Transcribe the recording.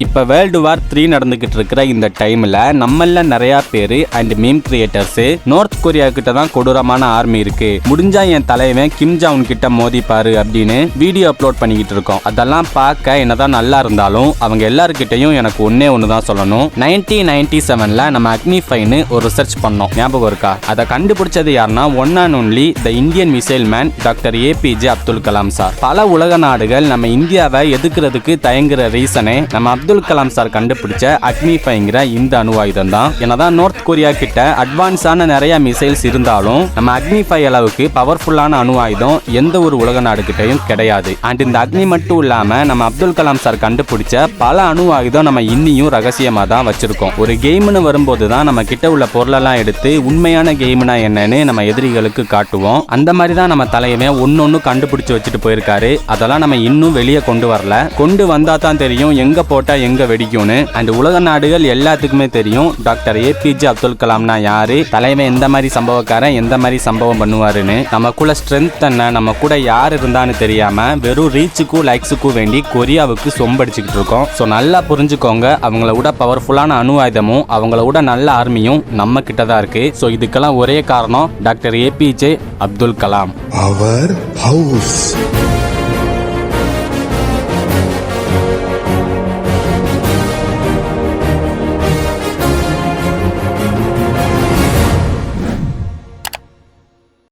இப்ப world war 3 நடந்துகிட்டு இருக்கிற இந்த டைம்ல நம்மள நிறைய பேரு and meme creators north Korea கிட்ட தான் கொடூரமான ஆர்மி இருக்கு, முடிஞ்சா என் தலைவன் கிம் ஜாங் கிட்ட மோதிப்பாரு அப்படின்னு வீடியோ அப்லோட் பண்ணிக்கிட்டு இருக்கோம். அதெல்லாம் பார்க்க என்னதான் நல்லா இருந்தாலும் அவங்க எல்லார்கிட்டையும் எனக்கு ஒன்னே ஒண்ணுதான் சொல்லணும். 1997ல நம்ம அக்னிஃபைன்னு ஒரு ரிசர்ச் பண்ணோம், ஞாபகம் இருக்கா? அதை கண்டுபிடிச்சது யாருன்னா one and only the Indian missile man doctor APJ Abdul Kalam sir. பல உலக நாடுகள் நம்ம இந்தியாவை எதுக்குறதுக்கு தயங்குற ரீசனே நம்ம அப்துல் கலாம் சார் கண்டுபிடிச்ச அக்னிஃபைங்கிற இந்த அணு ஆயுதம் தான். என்னதான் நார்த் கொரியா கிட்ட அட்வான்ஸான நிறைய மிசைல்ஸ் இருந்தாலும் நம்ம அக்னிஃபை அளவுக்கு பவர்ஃபுல்லான அணு ஆயுதம் எந்த ஒரு உலக நாடு கிட்டையும் கிடையாது. அண்ட் இந்த அக்னி மட்டும் இல்லாம நம்ம அப்துல் கலாம் சார் கண்டுபிடிச்ச பல அணு ஆயுதம் நம்ம இன்னியும் ரகசியமா தான் வச்சிருக்கோம். ஒரு கேம்னு வரும்போது தான் நம்ம கிட்ட உள்ள பொருளெல்லாம் எடுத்து உண்மையான கேம்னா என்னன்னு நம்ம எதிரிகளுக்கு காட்டுவோம். அந்த மாதிரி தான் நம்ம தலைவன் ஒன்னொன்னு கண்டுபிடிச்சு வச்சுட்டு போயிருக்காரு. அதெல்லாம் நம்ம இன்னும் வெளியே கொண்டு வரல. கொண்டு வந்தா தான் தெரியும் எங்க போட்டா எங்க வெடிக்கும்னு. அண்ட் உலக நாடுகள் எல்லாத்துக்குமே தெரியும் டாக்டர் ஏபிஜே அப்துல் கலாம்னா யாரு, தலைவன் எந்த மாதிரி சம்பவக்காரன், எந்த மாதிரி சம்பவம் பண்ணுவாருன்னு. நமக்குள்ள ஸ்ட்ரென்த் என்ன, நம்ம கூட யார் இருந்தான்னு தெரியாம வெறும் ரீச்சுக்கும் லைக்ஸுக்கும் வேண்டி கொரியாவுக்கு சொம்படிச்சுக்கிட்டு இருக்கோம். ஸோ நல்லா புரிஞ்சுக்கோங்க, அவங்கள விட பவர்ஃபுல்லான அணு ஆயுதமும் அவங்கள விட நல்ல ஆர்மியும் நம்ம கிட்ட தான் இருக்கு. ஸோ இதுக்கெல்லாம் ஒரே காரணம் டாக்டர் ஏபிஜே அப்துல் கலாம். அவர் ஹவுஸ்.